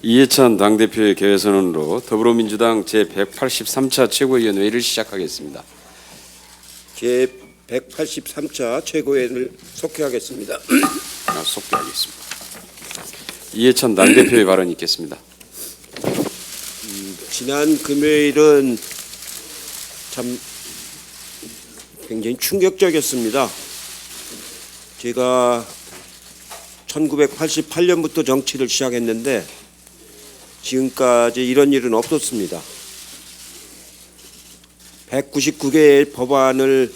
이해찬 당대표의 개회선언으로 더불어민주당 제183차 최고위원회의를 시작하겠습니다. 제183차 최고위원을 속회하겠습니다. 속개하겠습니다. 이해찬 당대표의 발언이 있겠습니다. 지난 금요일은 참 굉장히 충격적이었습니다. 제가 1988년부터 정치를 시작했는데 지금까지 이런 일은 없었습니다. 199개의 법안을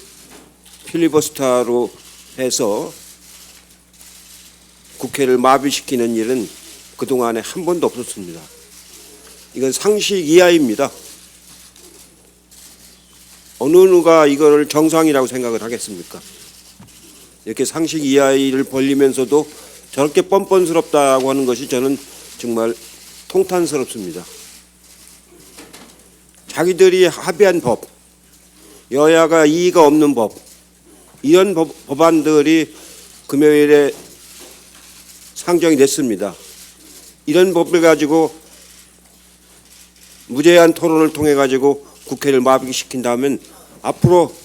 필리버스터로 해서 국회를 마비시키는 일은 그동안에 한 번도 없었습니다. 이건 상식 이하입니다. 어느 누가 이걸 정상이라고 생각을 하겠습니까? 이렇게 상식 이하를 벌리면서도 저렇게 뻔뻔스럽다고 하는 것이 저는 정말 통탄스럽습니다. 자기들이 합의한 법, 여야가 이의가 없는 법, 이런 법안들이 금요일에 상정이 됐습니다. 이런 법을 가지고 무제한 토론을 통해 가지고 국회를 마비시킨다면 앞으로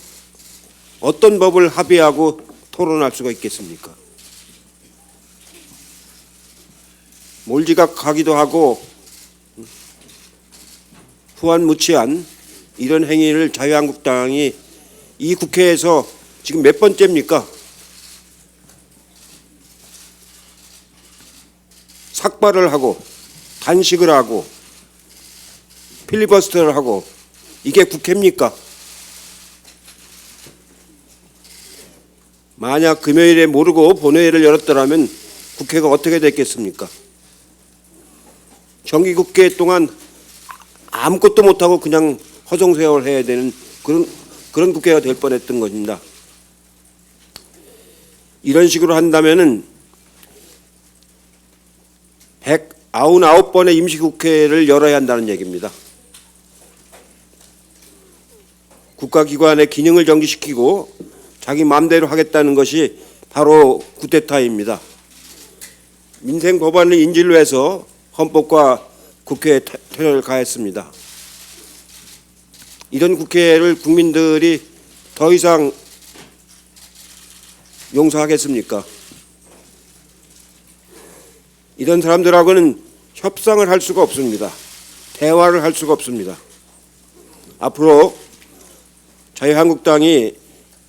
어떤 법을 합의하고 토론할 수가 있겠습니까? 몰지각하기도 하고 후한무치한 이런 행위를 자유한국당이 이 국회에서 지금 몇 번째입니까? 삭발을 하고 단식을 하고 필리버스터를 하고 이게 국회입니까? 만약 금요일에 모르고 본회의를 열었더라면 국회가 어떻게 됐겠습니까? 정기국회 동안 아무것도 못하고 그냥 허송세월 해야 되는 그런 국회가 될 뻔했던 것입니다. 이런 식으로 한다면은 199번의 임시국회를 열어야 한다는 얘기입니다. 국가기관의 기능을 정지시키고 자기 마음대로 하겠다는 것이 바로 쿠데타입니다. 민생 법안을 인질로 해서 헌법과 국회에 퇴를 가했습니다. 이런 국회를 국민들이 더 이상 용서하겠습니까? 이런 사람들하고는 협상을 할 수가 없습니다. 대화를 할 수가 없습니다. 앞으로 자유한국당이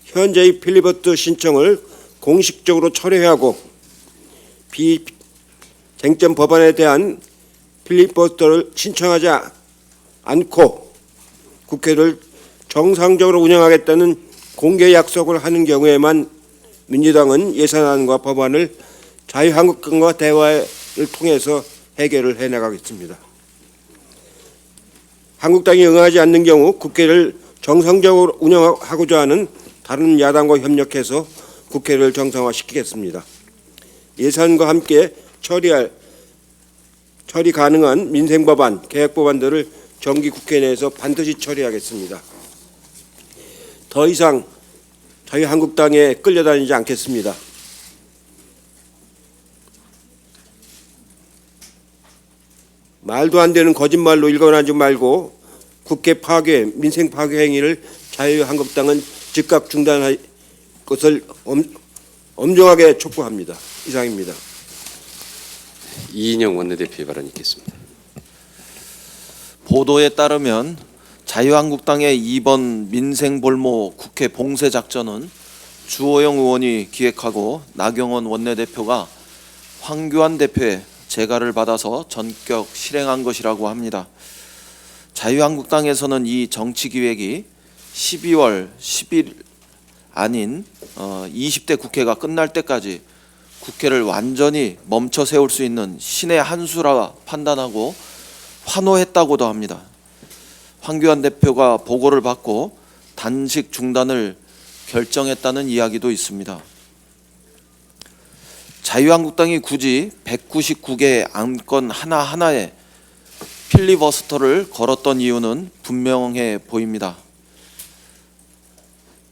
현재의 필리버스터 신청을 공식적으로 철회하고 비쟁점 법안에 대한 필리버스터를 신청하지 않고 국회를 정상적으로 운영하겠다는 공개 약속을 하는 경우에만 민주당은 예산안과 법안을 자유한국당과 대화를 통해서 해결을 해나가겠습니다. 한국당이 응하지 않는 경우 국회를 정상적으로 운영하고자 하는 다른 야당과 협력해서 국회를 정상화시키겠습니다. 예산과 함께 처리 가능한 민생법안, 개혁법안들을 정기국회 내에서 반드시 처리하겠습니다. 더 이상 자유한국당에 끌려다니지 않겠습니다. 말도 안 되는 거짓말로 일관하지 말고 국회 파괴, 민생 파괴 행위를 자유한국당은 즉각 중단할 것을 엄정하게 촉구합니다. 이상입니다. 이인영 원내대표의 발언이 있겠습니다. 보도에 따르면 자유한국당의 이번 민생볼모 국회 봉쇄 작전은 주호영 의원이 기획하고 나경원 원내대표가 황교안 대표의 재가를 받아서 전격 실행한 것이라고 합니다. 자유한국당에서는 이 정치기획이 12월 10일 아닌 20대 국회가 끝날 때까지 국회를 완전히 멈춰 세울 수 있는 신의 한 수라 판단하고 환호했다고도 합니다. 황교안 대표가 보고를 받고 단식 중단을 결정했다는 이야기도 있습니다. 자유한국당이 굳이 199개 안건 하나하나에 필리버스터를 걸었던 이유는 분명해 보입니다.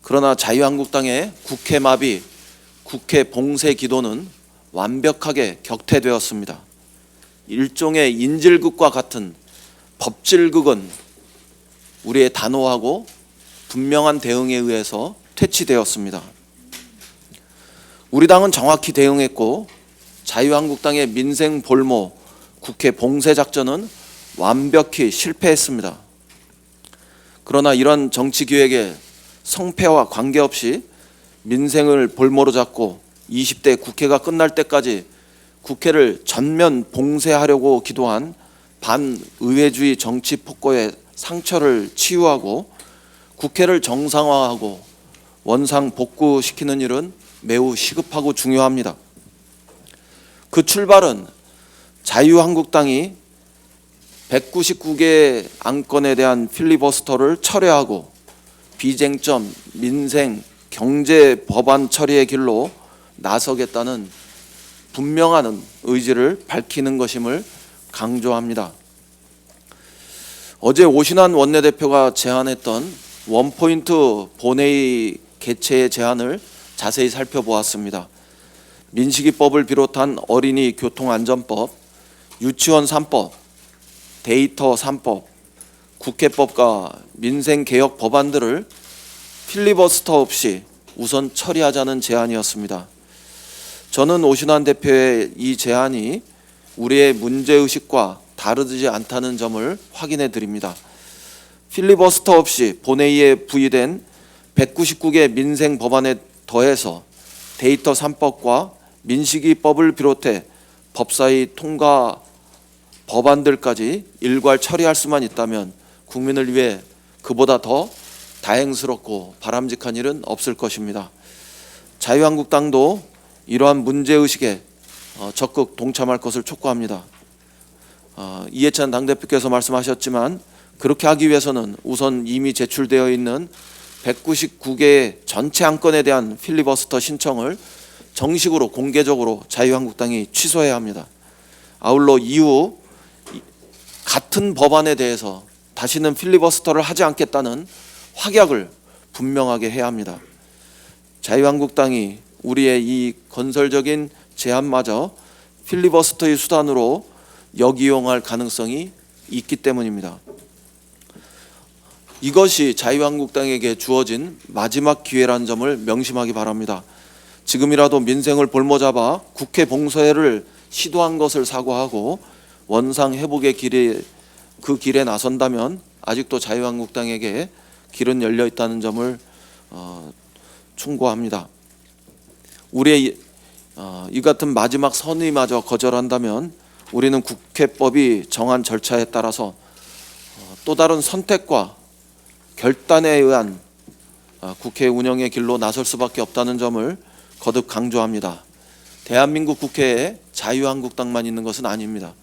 그러나 자유한국당의 국회 마비, 국회 봉쇄 기도는 완벽하게 격퇴되었습니다. 일종의 인질극과 같은 법질극은 우리의 단호하고 분명한 대응에 의해서 퇴치되었습니다. 우리 당은 정확히 대응했고 자유한국당의 민생 볼모 국회 봉쇄 작전은 완벽히 실패했습니다. 그러나 이런 정치 기획에 성패와 관계없이 민생을 볼모로 잡고 20대 국회가 끝날 때까지 국회를 전면 봉쇄하려고 기도한 반의회주의 정치 폭거의 상처를 치유하고 국회를 정상화하고 원상 복구시키는 일은 매우 시급하고 중요합니다. 그 출발은 자유한국당이 199개 안건에 대한 필리버스터를 철회하고 비쟁점 민생 경제 법안 처리의 길로 나서겠다는 분명한 의지를 밝히는 것임을 강조합니다. 어제 오신환 원내대표가 제안했던 원포인트 본회의 개최의 제안을 자세히 살펴보았습니다. 민식이법을 비롯한 어린이 교통안전법, 유치원 3법, 데이터 3법, 국회법과 민생개혁 법안들을 필리버스터 없이 우선 처리하자는 제안이었습니다. 저는 오신환 대표의 이 제안이 우리의 문제의식과 다르지 않다는 점을 확인해 드립니다. 필리버스터 없이 본회의에 부의된 199개 민생 법안에 더해서 데이터 3법과 민식이법을 비롯해 법사위 통과 법안들까지 일괄 처리할 수만 있다면 국민을 위해 그보다 더 다행스럽고 바람직한 일은 없을 것입니다. 자유한국당도 이러한 문제의식에 적극 동참할 것을 촉구합니다. 이해찬 당대표께서 말씀하셨지만 그렇게 하기 위해서는 우선 이미 제출되어 있는 199개의 전체 안건에 대한 필리버스터 신청을 정식으로 공개적으로 자유한국당이 취소해야 합니다. 아울러 이후 같은 법안에 대해서 다시는 필리버스터를 하지 않겠다는 확약을 분명하게 해야 합니다. 자유한국당이 우리의 이 건설적인 제안마저 필리버스터의 수단으로 역이용할 가능성이 있기 때문입니다. 이것이 자유한국당에게 주어진 마지막 기회라는 점을 명심하기 바랍니다. 지금이라도 민생을 볼모잡아 국회 봉쇄를 시도한 것을 사과하고 원상 회복의 길에 나선다면 아직도 자유한국당에게 길은 열려 있다는 점을 충고합니다. 우리의 이 같은 마지막 선의마저 거절한다면 우리는 국회법이 정한 절차에 따라서 또 다른 선택과 결단에 의한 국회 운영의 길로 나설 수밖에 없다는 점을 거듭 강조합니다. 대한민국 국회에 자유한국당만 있는 것은 아닙니다.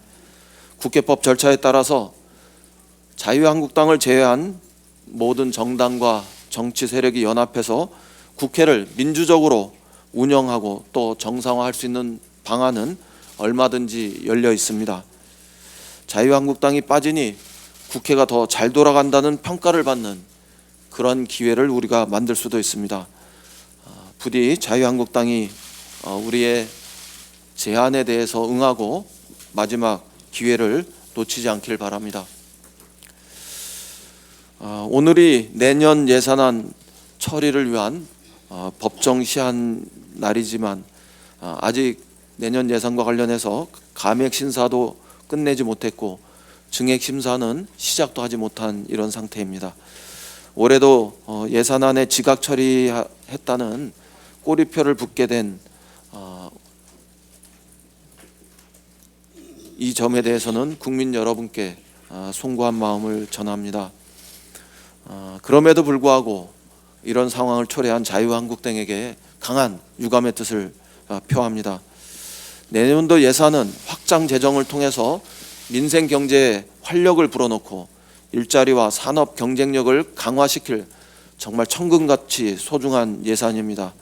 국회법 절차에 따라서 자유한국당을 제외한 모든 정당과 정치 세력이 연합해서 국회를 민주적으로 운영하고 또 정상화할 수 있는 방안은 얼마든지 열려 있습니다. 자유한국당이 빠지니 국회가 더 잘 돌아간다는 평가를 받는 그런 기회를 우리가 만들 수도 있습니다. 부디 자유한국당이 우리의 제안에 대해서 응하고 마지막 기회를 놓치지 않길 바랍니다. 오늘이 내년 예산안 처리를 위한 법정 시한 날이지만 아직 내년 예산과 관련해서 감액 심사도 끝내지 못했고 증액 심사는 시작도 하지 못한 이런 상태입니다. 올해도 예산안에 지각 처리했다는 꼬리표를 붙게 된 이 점에 대해서는 국민 여러분께 송구한 마음을 전합니다. 그럼에도 불구하고 이런 상황을 초래한 자유한국당에게 강한 유감의 뜻을 표합니다. 내년도 예산은 확장 재정을 통해서 민생 경제에 활력을 불어넣고 일자리와 산업 경쟁력을 강화시킬 정말 천금같이 소중한 예산입니다.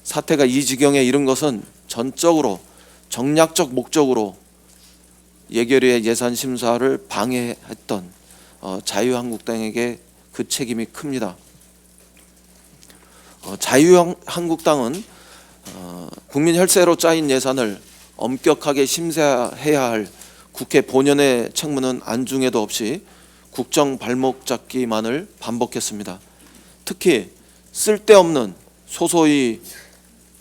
사태가 이 지경에 이른 것은 전적으로 정략적 목적으로 예결위의 예산 심사를 방해했던 자유한국당에게 그 책임이 큽니다. 자유한국당은 국민 혈세로 짜인 예산을 엄격하게 심사해야 할 국회 본연의 책무는 안중에도 없이 국정 발목 잡기만을 반복했습니다. 특히 쓸데없는 소소의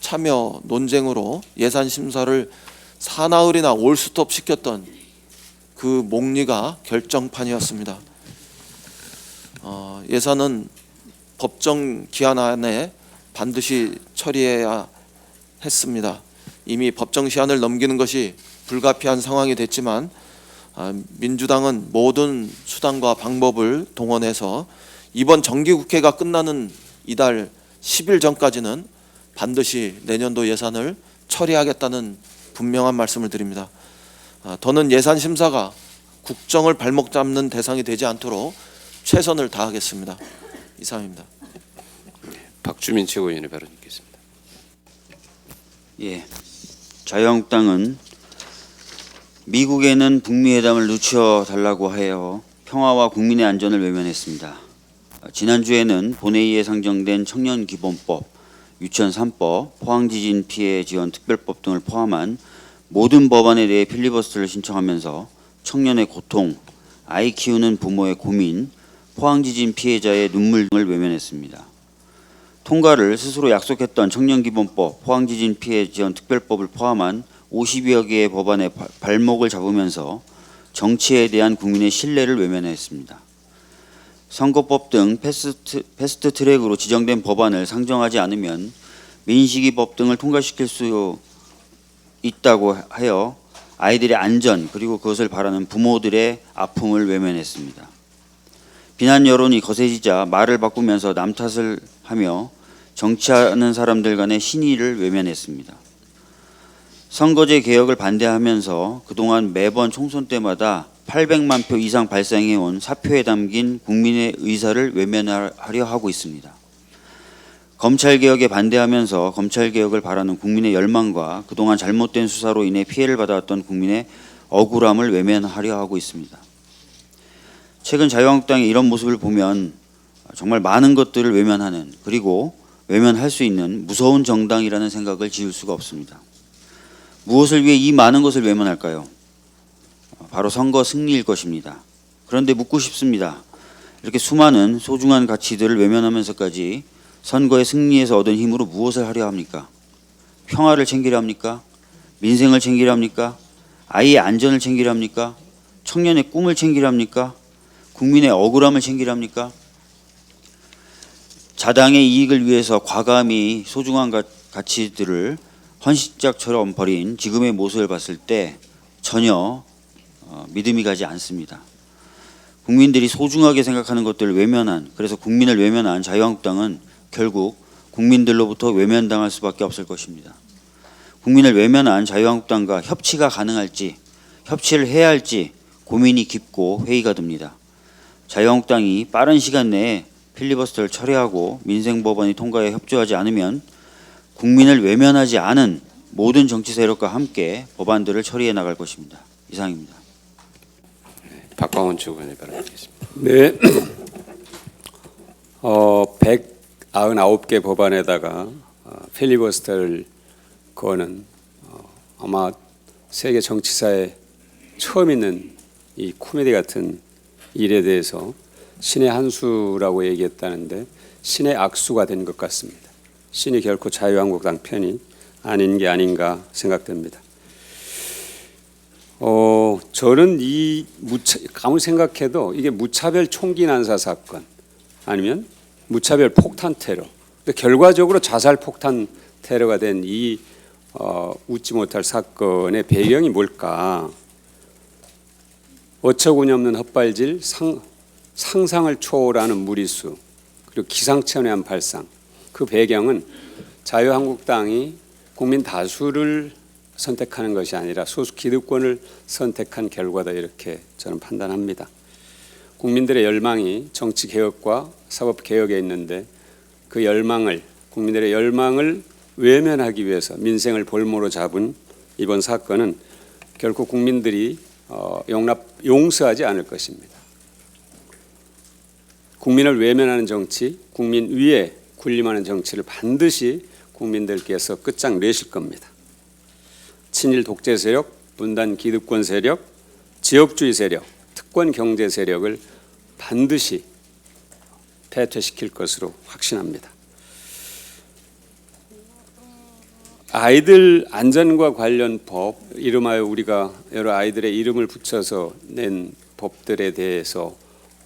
참여 논쟁으로 예산 심사를 사나흘이나 올스톱 시켰던 그 목리가 결정판이었습니다. 예산은 법정 기한 안에 반드시 처리해야 했습니다. 이미 법정 시한을 넘기는 것이 불가피한 상황이 됐지만 민주당은 모든 수단과 방법을 동원해서 이번 정기국회가 끝나는 이달 10일 전까지는 반드시 내년도 예산을 처리하겠다는 분명한 말씀을 드립니다. 더는 예산 심사가 국정을 발목 잡는 대상이 되지 않도록 최선을 다하겠습니다. 이상입니다. 박주민 최고위원의 발언 있겠습니다. 예, 자유한국당은 미국에는 북미 회담을 늦춰 달라고 하여 평화와 국민의 안전을 외면했습니다. 지난주에는 본회의에 상정된 청년기본법, 유치원 3법, 포항지진 피해 지원 특별법 등을 포함한 모든 법안에 대해 필리버스터를 신청하면서 청년의 고통, 아이 키우는 부모의 고민, 포항지진 피해자의 눈물 등을 외면했습니다. 통과를 스스로 약속했던 청년기본법, 포항지진 피해 지원 특별법을 포함한 50여 개의 법안의 발목을 잡으면서 정치에 대한 국민의 신뢰를 외면했습니다. 선거법 등 패스트 트랙으로 지정된 법안을 상정하지 않으면 민식이법 등을 통과시킬 수 있다고 하여 아이들의 안전 그리고 그것을 바라는 부모들의 아픔을 외면했습니다. 비난 여론이 거세지자 말을 바꾸면서 남 탓을 하며 정치하는 사람들 간의 신의를 외면했습니다. 선거제 개혁을 반대하면서 그동안 매번 총선 때마다 800만 표 이상 발생해온 사표에 담긴 국민의 의사를 외면하려 하고 있습니다. 검찰개혁에 반대하면서 검찰개혁을 바라는 국민의 열망과 그동안 잘못된 수사로 인해 피해를 받아왔던 국민의 억울함을 외면하려 하고 있습니다. 최근 자유한국당의 이런 모습을 보면 정말 많은 것들을 외면하는 그리고 외면할 수 있는 무서운 정당이라는 생각을 지울 수가 없습니다. 무엇을 위해 이 많은 것을 외면할까요? 바로 선거 승리일 것입니다. 그런데 묻고 싶습니다. 이렇게 수많은 소중한 가치들을 외면하면서까지 선거의 승리에서 얻은 힘으로 무엇을 하려 합니까? 평화를 챙기려 합니까? 민생을 챙기려 합니까? 아이의 안전을 챙기려 합니까? 청년의 꿈을 챙기려 합니까? 국민의 억울함을 챙기려 합니까? 자당의 이익을 위해서 과감히 소중한 가치들을 헌신짝처럼 버린 지금의 모습을 봤을 때 전혀 믿음이 가지 않습니다. 국민들이 소중하게 생각하는 것들을 외면한, 그래서 국민을 외면한 자유한국당은 결국 국민들로부터 외면당할 수밖에 없을 것입니다. 국민을 외면한 자유한국당과 협치가 가능할지, 협치를 해야 할지 고민이 깊고 회의가 듭니다. 자유한국당이 빠른 시간 내에 필리버스터를 철회하고 민생법안이 통과에 협조하지 않으면 국민을 외면하지 않은 모든 정치 세력과 함께 법안들을 처리해 나갈 것입니다. 이상입니다. 박광원 최고위원의 발언 있겠습니다. 네. 199개 법안에다가 필리버스터를 거는 아마 세계 정치사에 처음 있는 이 코미디 같은 일에 대해서 신의 한 수라고 얘기했다는데 신의 악수가 된 것 같습니다. 신이 결코 자유한국당 편이 아닌 게 아닌가 생각됩니다. 저는 아무리 생각해도 이게 무차별 총기 난사 사건 아니면 무차별 폭탄 테러, 근데 결과적으로 자살 폭탄 테러가 된 이 웃지 못할 사건의 배경이 뭘까? 어처구니 없는 헛발질, 상상을 초월하는 무리수, 그리고 기상천외한 발상. 그 배경은 자유한국당이 국민 다수를 선택하는 것이 아니라 소수 기득권을 선택한 결과다, 이렇게 저는 판단합니다. 국민들의 열망이 정치 개혁과 사법 개혁에 있는데 국민들의 열망을 외면하기 위해서 민생을 볼모로 잡은 이번 사건은 결코 국민들이 용서하지 않을 것입니다. 국민을 외면하는 정치, 국민 위에 군림하는 정치를 반드시 국민들께서 끝장내실 겁니다. 친일 독재 세력, 분단 기득권 세력, 지역주의 세력, 특권 경제 세력을 반드시 패퇴시킬 것으로 확신합니다. 아이들 안전과 관련 법, 이름하여 우리가 여러 아이들의 이름을 붙여서 낸 법들에 대해서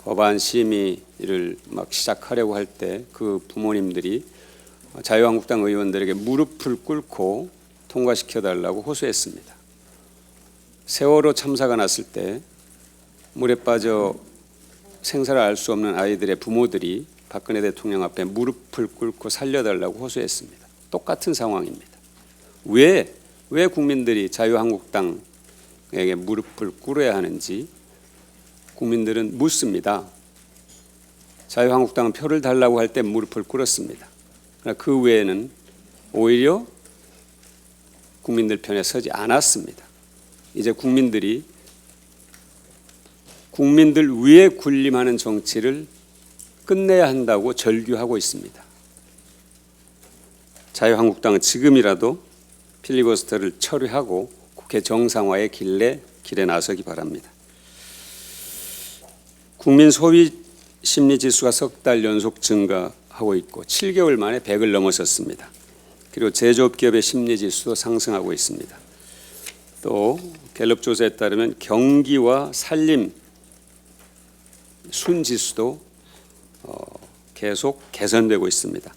법안 심의를 막 시작하려고 할 때 그 부모님들이 자유한국당 의원들에게 무릎을 꿇고 통과시켜달라고 호소했습니다. 세월호 참사가 났을 때 물에 빠져 생사를 알 수 없는 아이들의 부모들이 박근혜 대통령 앞에 무릎을 꿇고 살려달라고 호소했습니다. 똑같은 상황입니다. 왜 국민들이 자유한국당에게 무릎을 꿇어야 하는지 국민들은 묻습니다. 자유한국당은 표를 달라고 할 때 무릎을 꿇었습니다. 그러나 그 외에는 오히려 국민들 편에 서지 않았습니다. 이제 국민들 위에 군림하는 정치를 끝내야 한다고 절규하고 있습니다. 자유한국당은 지금이라도 필리버스터를 처리하고 국회 정상화의 길에 나서기 바랍니다. 국민 소비 심리 지수가 석 달 연속 증가하고 있고 7개월 만에 100을 넘어섰습니다. 그리고 제조업 기업의 심리 지수도 상승하고 있습니다. 또 갤럽 조사에 따르면 경기와 살림 순지수도 계속 개선되고 있습니다.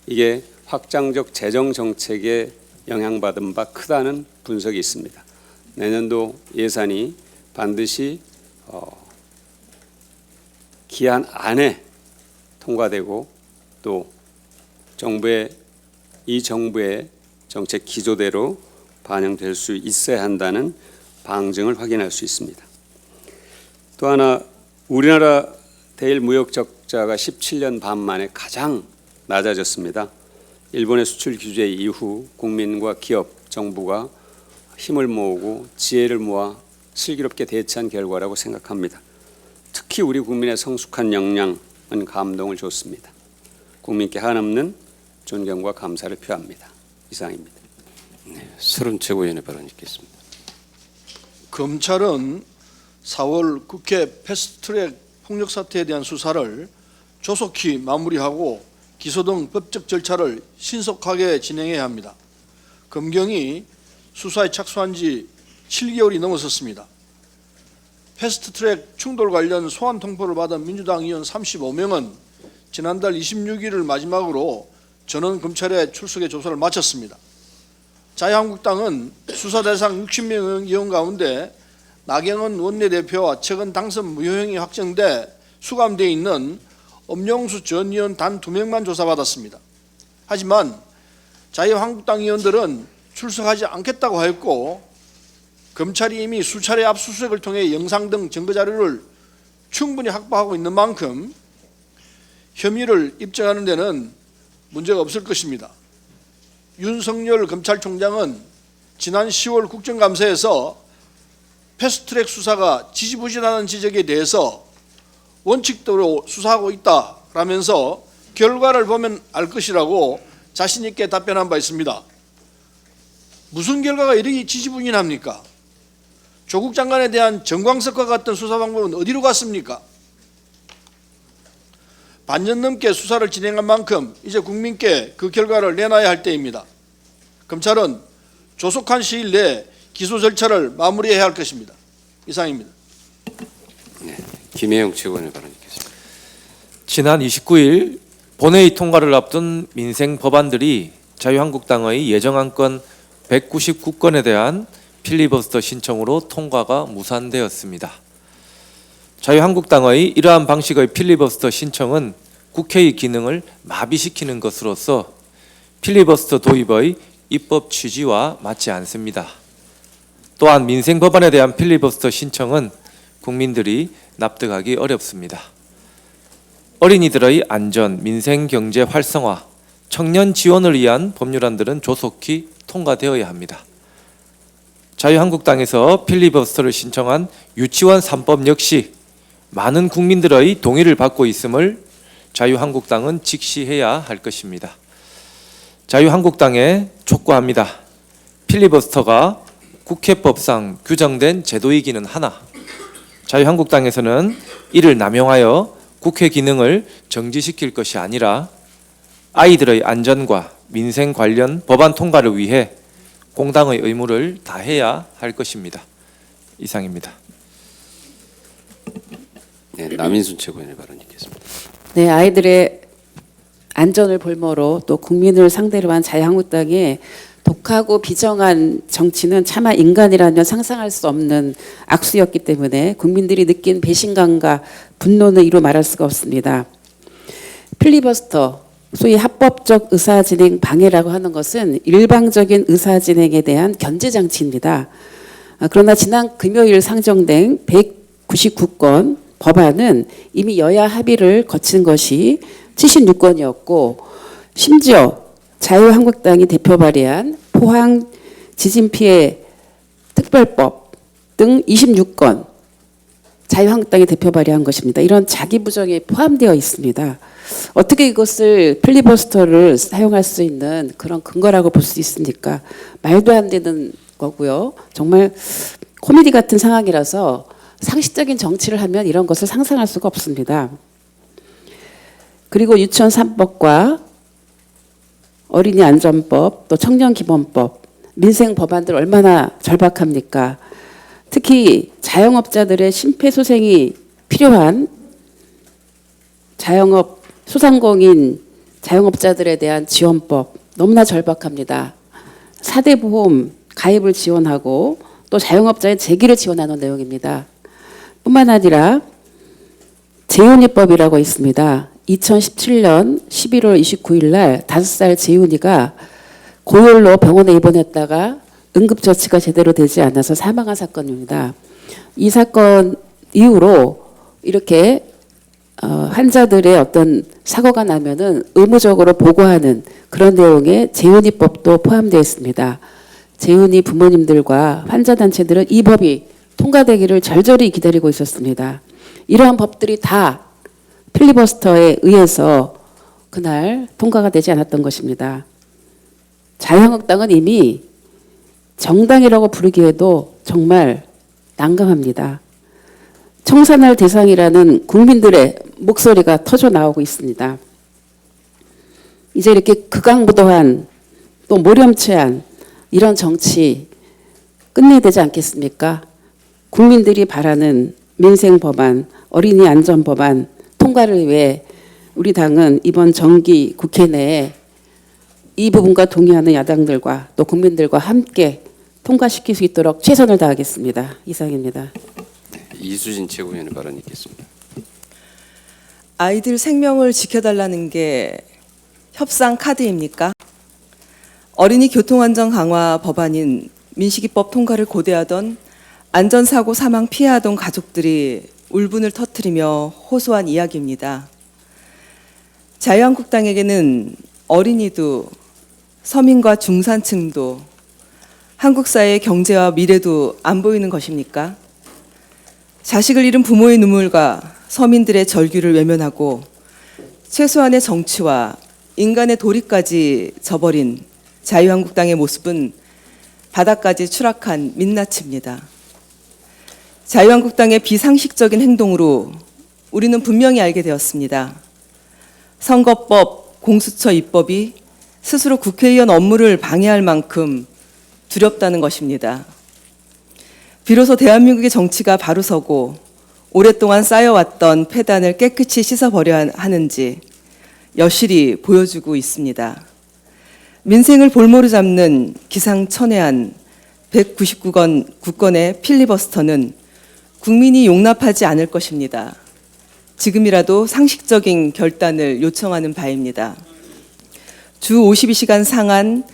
이게 확장적 재정 정책에 영향받은 바 크다는 분석이 있습니다. 내년도 예산이 반드시 기한 안에 통과되고 또 이 정부의 정책 기조대로 반영될 수 있어야 한다는 방증을 확인할 수 있습니다. 또 하나 우리나라 대일 무역 적자가 17년 반 만에 가장 낮아졌습니다. 일본의 수출 규제 이후 국민과 기업, 정부가 힘을 모으고 지혜를 모아 슬기롭게 대처한 결과라고 생각합니다. 특히 우리 국민의 성숙한 역량은 감동을 줬습니다. 국민께 한없는 존경과 감사를 표합니다. 이상입니다. 서른 최고위원의 발언 있겠습니다. 검찰은 4월 국회 패스트트랙 폭력 사태에 대한 수사를 조속히 마무리하고 기소 등 법적 절차를 신속하게 진행해야 합니다. 검경이 수사에 착수한 지 7개월이 넘어섰습니다. 패스트트랙 충돌 관련 소환 통보를 받은 민주당 의원 35명은 지난달 26일을 마지막으로 전원 검찰에 출석해 조사를 마쳤습니다. 자유한국당은 수사 대상 60명 의원 가운데 나경원 원내대표와 최근 당선 무효형이 확정돼 수감되어 있는 엄용수 전 의원 단 2명만 조사받았습니다. 하지만 자유한국당 의원들은 출석하지 않겠다고 하였고 검찰이 이미 수차례 압수수색을 통해 영상 등 증거자료를 충분히 확보하고 있는 만큼 혐의를 입증하는 데는 문제가 없을 것입니다. 윤석열 검찰총장은 지난 10월 국정감사에서 패스트트랙 수사가 지지부진하는 지적에 대해서 원칙대로 수사하고 있다라면서 결과를 보면 알 것이라고 자신 있게 답변한 바 있습니다. 무슨 결과가 이렇게 지지부진합니까? 조국 장관에 대한 정광석과 같은 수사 방법은 어디로 갔습니까? 반년 넘게 수사를 진행한 만큼 이제 국민께 그 결과를 내놔야 할 때입니다. 검찰은 조속한 시일 내에 기소 절차를 마무리해야 할 것입니다. 이상입니다. 김혜영 최고위원의 발언 있겠습니다. 지난 29일 본회의 통과를 앞둔 민생 법안들이 자유한국당의 예정안건 199건에 대한 필리버스터 신청으로 통과가 무산되었습니다. 자유한국당의 이러한 방식의 필리버스터 신청은 국회의 기능을 마비시키는 것으로서 필리버스터 도입의 입법 취지와 맞지 않습니다. 또한 민생 법안에 대한 필리버스터 신청은 국민들이 납득하기 어렵습니다. 어린이들의 안전, 민생 경제 활성화, 청년 지원을 위한 법률안들은 조속히 통과되어야 합니다. 자유한국당에서 필리버스터를 신청한 유치원 3법 역시 많은 국민들의 동의를 받고 있음을 자유한국당은 직시해야 할 것입니다. 자유한국당에 촉구합니다. 필리버스터가 국회법상 규정된 제도이기는 하나 자유한국당에서는 이를 남용하여 국회 기능을 정지시킬 것이 아니라 아이들의 안전과 민생 관련 법안 통과를 위해 공당의 의무를 다해야 할 것입니다. 이상입니다. 네, 남인순 최고위원의 발언 있겠습니다. 네, 아이들의 안전을 볼모로 또 국민을 상대로 한 자유한국당의 독하고 비정한 정치는 차마 인간이라면 상상할 수 없는 악수였기 때문에 국민들이 느낀 배신감과 분노는 이루 말할 수가 없습니다. 필리버스터, 소위 합법적 의사진행 방해라고 하는 것은 일방적인 의사진행에 대한 견제장치입니다. 그러나 지난 금요일 상정된 199건 법안은 이미 여야 합의를 거친 것이 76건이었고 심지어 자유한국당이 대표 발의한 포항 지진 피해 특별법 등 26건 자유한국당이 대표 발의한 것입니다. 이런 자기 부정에 포함되어 있습니다. 어떻게 이것을 필리버스터를 사용할 수 있는 그런 근거라고 볼 수 있습니까? 말도 안 되는 거고요. 정말 코미디 같은 상황이라서 상식적인 정치를 하면 이런 것을 상상할 수가 없습니다. 그리고 유치원 3법과 어린이 안전법, 또 청년기본법, 민생 법안들 얼마나 절박합니까? 특히 자영업자들의 심폐소생이 필요한 자영업 소상공인 자영업자들에 대한 지원법 너무나 절박합니다. 4대 보험 가입을 지원하고 또 자영업자의 재기를 지원하는 내용입니다. 뿐만 아니라 재윤이법이라고 있습니다. 2017년 11월 29일 날 5살 재윤이가 고열로 병원에 입원했다가 응급처치가 제대로 되지 않아서 사망한 사건입니다. 이 사건 이후로 이렇게 환자들의 어떤 사고가 나면은 의무적으로 보고하는 그런 내용의 재윤이법도 포함되어 있습니다. 재윤이 부모님들과 환자단체들은 이 법이 통과되기를 절절히 기다리고 있었습니다. 이러한 법들이 다 필리버스터에 의해서 그날 통과가 되지 않았던 것입니다. 자유한국당은 이미 정당이라고 부르기에도 정말 난감합니다. 청산할 대상이라는 국민들의 목소리가 터져 나오고 있습니다. 이제 이렇게 극악무도한 또 모렴치한 이런 정치 끝내야 되지 않겠습니까? 국민들이 바라는 민생 법안, 어린이 안전 법안 통과를 위해 우리 당은 이번 정기 국회 내에 이 부분과 동의하는 야당들과 또 국민들과 함께 통과시킬 수 있도록 최선을 다하겠습니다. 이상입니다. 이수진 최고위원의 발언 있겠습니다. 아이들 생명을 지켜달라는 게 협상 카드입니까? 어린이 교통안전 강화 법안인 민식이법 통과를 고대하던 안전사고 사망 피해하던 가족들이 울분을 터뜨리며 호소한 이야기입니다. 자유한국당에게는 어린이도 서민과 중산층도 한국 사회의 경제와 미래도 안 보이는 것입니까? 자식을 잃은 부모의 눈물과 서민들의 절규를 외면하고 최소한의 정치와 인간의 도리까지 저버린 자유한국당의 모습은 바닥까지 추락한 민낯입니다. 자유한국당의 비상식적인 행동으로 우리는 분명히 알게 되었습니다. 선거법, 공수처 입법이 스스로 국회의원 업무를 방해할 만큼 두렵다는 것입니다. 비로소 대한민국의 정치가 바로 서고 오랫동안 쌓여왔던 폐단을 깨끗이 씻어버려야 하는지 여실히 보여주고 있습니다. 민생을 볼모로 잡는 기상천외한 199건의 필리버스터는 국민이 용납하지 않을 것입니다. 지금이라도 상식적인 결단을 요청하는 바입니다. 주 52시간 상한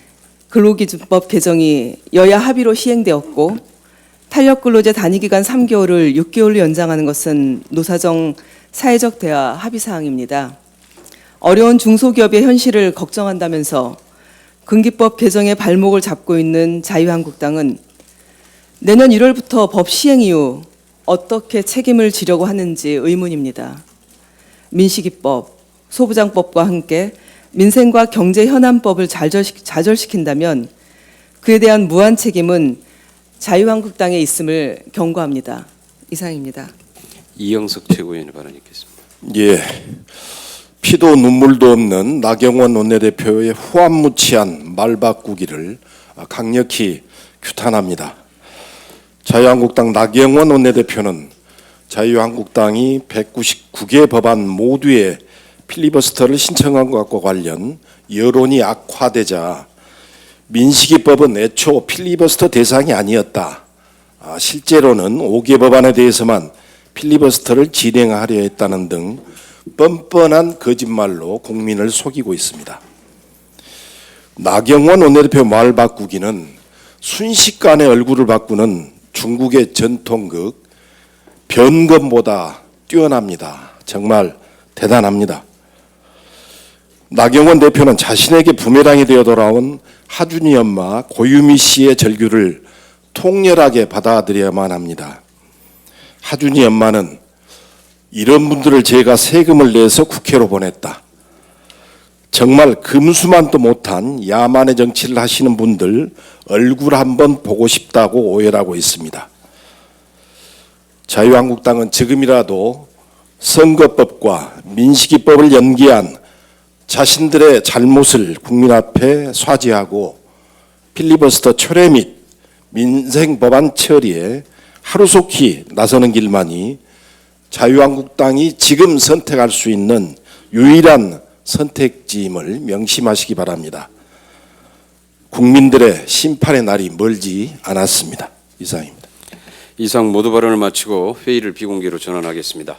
근로기준법 개정이 여야 합의로 시행되었고 탄력근로제 단위기간 3개월을 6개월로 연장하는 것은 노사정 사회적 대화 합의사항입니다. 어려운 중소기업의 현실을 걱정한다면서 근기법 개정의 발목을 잡고 있는 자유한국당은 내년 1월부터 법 시행 이후 어떻게 책임을 지려고 하는지 의문입니다. 민식이법, 소부장법과 함께 민생과 경제 현안법을 좌절시킨다면 그에 대한 무한 책임은 자유한국당에 있음을 경고합니다. 이상입니다. 이영석 최고위원의 발언 있겠습니다. 예, 피도 눈물도 없는 나경원 원내대표의 후안무치한 말바꾸기를 강력히 규탄합니다. 자유한국당 나경원 원내대표는 자유한국당이 199개 법안 모두의 필리버스터를 신청한 것과 관련 여론이 악화되자 민식이법은 애초 필리버스터 대상이 아니었다. 실제로는 5개 법안에 대해서만 필리버스터를 진행하려 했다는 등 뻔뻔한 거짓말로 국민을 속이고 있습니다. 나경원 원내대표 말 바꾸기는 순식간에 얼굴을 바꾸는 중국의 전통극 변검보다 뛰어납니다. 정말 대단합니다. 나경원 대표는 자신에게 부메랑이 되어 돌아온 하준이 엄마 고유미 씨의 절규를 통렬하게 받아들여야만 합니다. 하준이 엄마는 이런 분들을 제가 세금을 내서 국회로 보냈다. 정말 금수만도 못한 야만의 정치를 하시는 분들 얼굴 한번 보고 싶다고 오열하고 있습니다. 자유한국당은 지금이라도 선거법과 민식이법을 연기한 자신들의 잘못을 국민 앞에 쏴지하고 필리버스터 철회 및 민생 법안 처리에 하루속히 나서는 길만이 자유한국당이 지금 선택할 수 있는 유일한 선택지임을 명심하시기 바랍니다. 국민들의 심판의 날이 멀지 않았습니다. 이상입니다. 이상 모두 발언을 마치고 회의를 비공개로 전환하겠습니다.